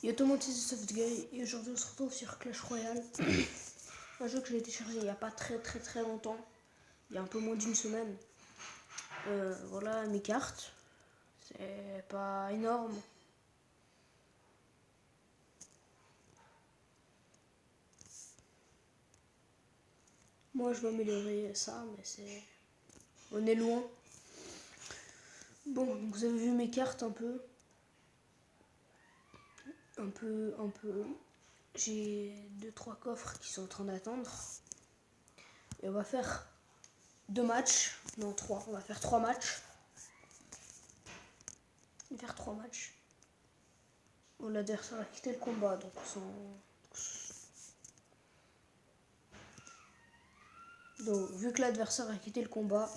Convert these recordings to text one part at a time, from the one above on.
Yo tout le monde, c'est Softguy et aujourd'hui on se retrouve sur Clash Royale. Un jeu que j'ai téléchargé il n'y a pas très longtemps, il y a un peu moins d'une semaine. Voilà mes cartes, c'est pas énorme. Moi je veux améliorer ça, mais c'est... on est loin. Bon, donc vous avez vu mes cartes un peu. J'ai 2-3 coffres qui sont en train d'attendre. Et on va faire 2 matchs. Non, 3. On va faire 3 matchs. On va faire 3 matchs. Bon, l'adversaire a quitté le combat, donc Donc, vu que l'adversaire a quitté le combat,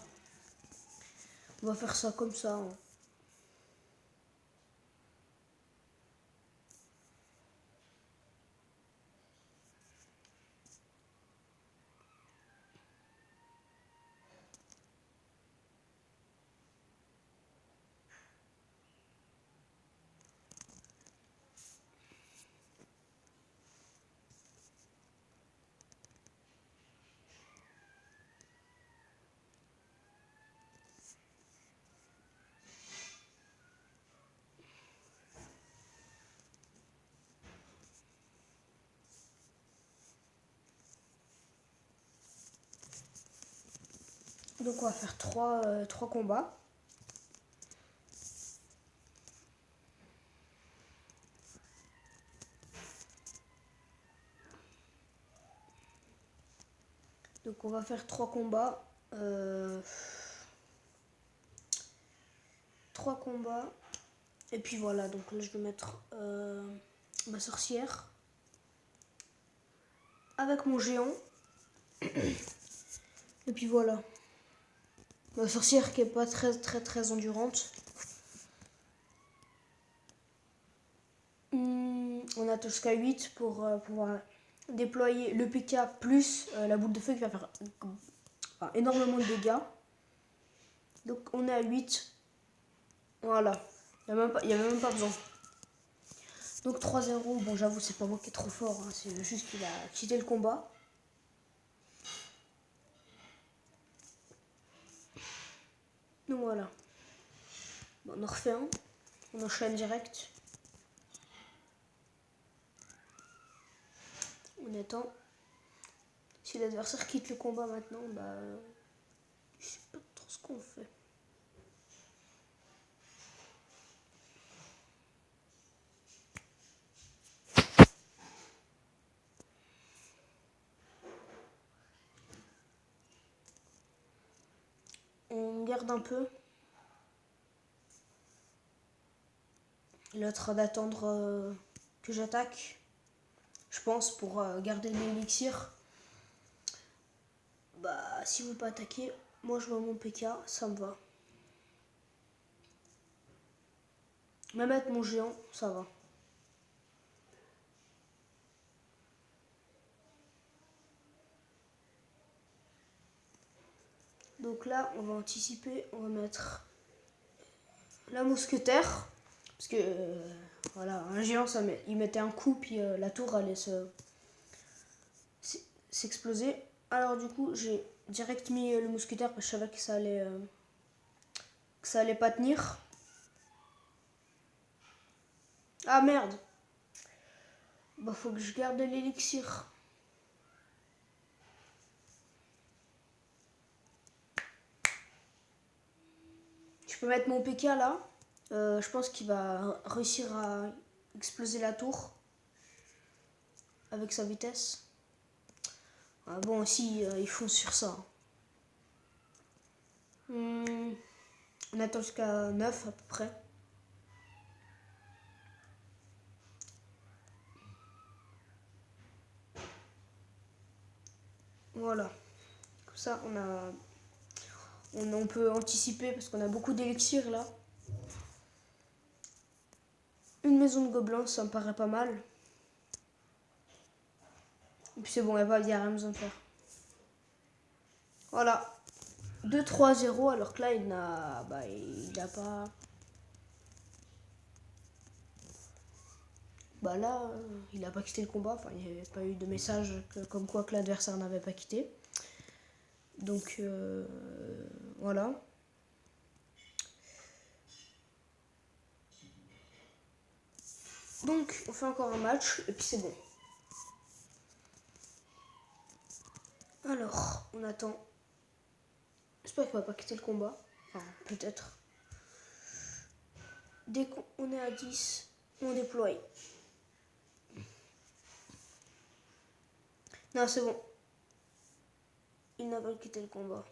on va faire ça comme ça. Hein. Donc on va faire 3 combats. Donc on va faire 3 combats. 3 combats. Et puis voilà, donc là je vais mettre ma sorcière. Avec mon géant. Et puis voilà. Ma sorcière qui est pas très endurante. On a jusqu'à 8 pour pouvoir déployer le PK plus la boule de feu qui va faire énormément de dégâts. Donc on est à 8. Voilà. Il n'y a même pas besoin. Donc 3-0. Bon, j'avoue, c'est pas moi qui est trop fort. Hein, c'est juste qu'il a quitté le combat. Donc voilà. Bon, on en refait un. On enchaîne direct. On attend. Si l'adversaire quitte le combat maintenant, bah... je sais pas trop ce qu'on fait. On garde un peu. L'autre d'attendre que j'attaque. Je pense pour garder l'élixir. Bah, si vous pas attaquer, moi je vois mon PK, ça me va. Même avec mon géant, ça va. Donc là, on va anticiper, on va mettre la mousquetaire. Parce que, voilà, un géant, il mettait un coup, puis la tour allait s'exploser. Alors du coup, j'ai direct mis le mousquetaire parce que je savais que ça allait pas tenir. Ah merde. Bah faut que je garde l'élixir. Je peux mettre mon PK là. Je pense qu'il va réussir à exploser la tour avec sa vitesse. Ah bon, si, ils fonce sur ça. On attend jusqu'à 9 à peu près. Voilà. Comme ça, on peut anticiper parce qu'on a beaucoup d'élixir là. Une maison de gobelins, ça me paraît pas mal. Et puis c'est bon, il n'y a rien besoin de faire. Voilà. 2-3-0 alors que là, il n'a pas... bah là, il n'a pas quitté le combat. Enfin, il n'y avait pas eu de message comme quoi que l'adversaire n'avait pas quitté. Donc, voilà. Donc, on fait encore un match, et puis c'est bon. Alors, on attend. J'espère qu'il va pas quitter le combat. Enfin, peut-être. Dès qu'on est à 10, on déploie. Non, c'est bon. Il n'a pas quitté le combat.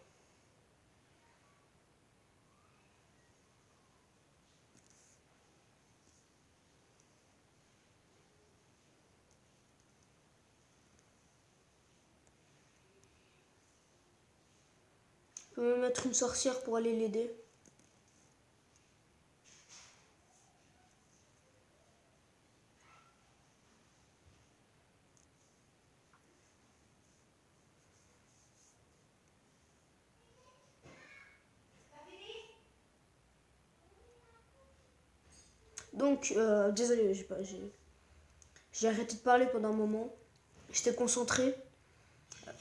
Je peux me mettre une sorcière pour aller l'aider. Donc, désolé, j'ai arrêté de parler pendant un moment. J'étais concentré.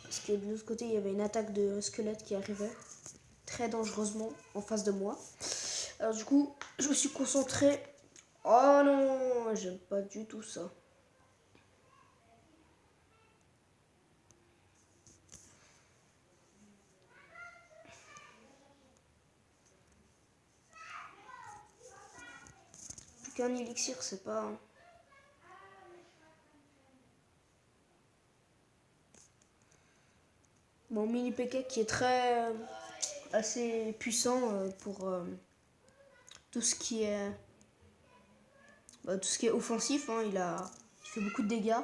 Parce que de l'autre côté, il y avait une attaque de squelette qui arrivait. Très dangereusement en face de moi. Alors du coup, je me suis concentré. Oh non, j'aime pas du tout ça. Plus qu'un élixir, c'est pas... Mon mini PK qui est très... assez puissant pour tout ce qui est... tout ce qui est offensif. Hein, il fait beaucoup de dégâts.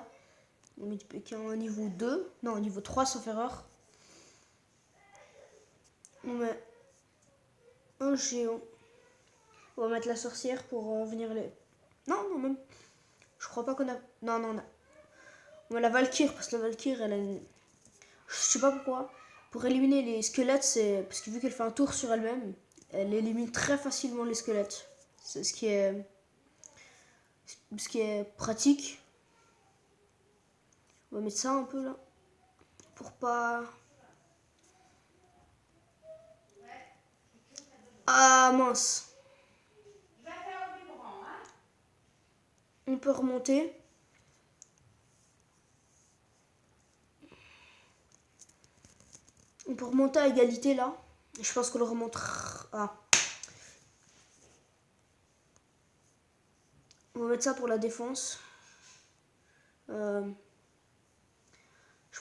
Mon mini PK en niveau 2. Non, niveau 3 sauf erreur. On met un géant. On va mettre la sorcière pour venir les... Non, non, même... Je crois pas qu'on a... Non, non, non. On met la Valkyre, parce que la Valkyre, elle a une... Je sais pas pourquoi. Pour éliminer les squelettes, c'est... Parce que vu qu'elle fait un tour sur elle-même, elle élimine très facilement les squelettes. C'est ce qui est... Ce qui est pratique. On va mettre ça un peu là. Pour pas... Ah mince. On peut remonter. On peut remonter à égalité là. Je pense qu'on le remontera. Ah. On va mettre ça pour la défense. Je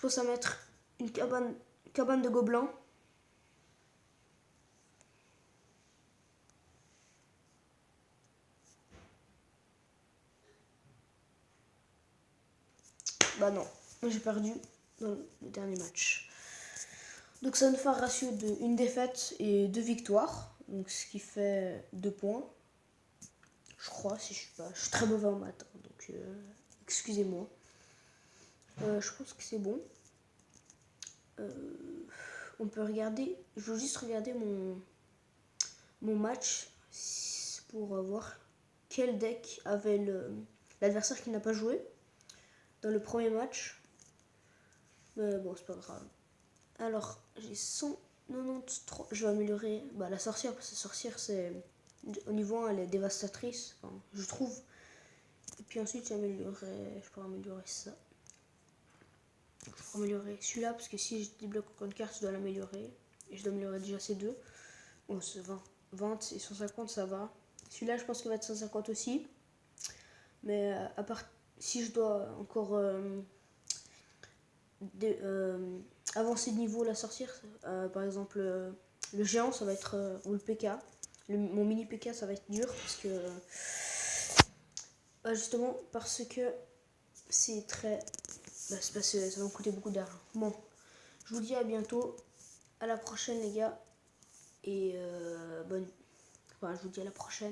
pense à mettre une cabane de gobelins. Bah non, j'ai perdu dans le dernier match. Donc ça nous fait un ratio de 1 défaite et 2 victoires. Donc ce qui fait 2 points. Je crois, si je suis pas. Je suis très mauvais en maths, hein, donc excusez-moi. Je pense que c'est bon. On peut regarder. Je veux juste regarder mon match pour voir quel deck avait l'adversaire qui n'a pas joué dans le premier match. Mais bon, c'est pas grave. Alors, j'ai 193. Je vais améliorer la sorcière, parce que la sorcière, c'est... Au niveau 1, elle est dévastatrice, enfin, je trouve. Et puis ensuite, je pourrais améliorer ça. Je pourrais améliorer celui-là, parce que si je débloque encore une carte, je dois l'améliorer. Et je dois améliorer déjà ces deux. Bon, c'est 20 et 150, ça va. Celui-là, je pense qu'il va être 150 aussi. Mais à part... Si je dois encore... avancer de niveau la sorcière, par exemple le géant ça va être ou le PK, mon mini PK ça va être dur parce que justement parce que c'est très c'est parce que ça va me coûter beaucoup d'argent. Bon, je vous dis à bientôt, à la prochaine les gars, et je vous dis à la prochaine.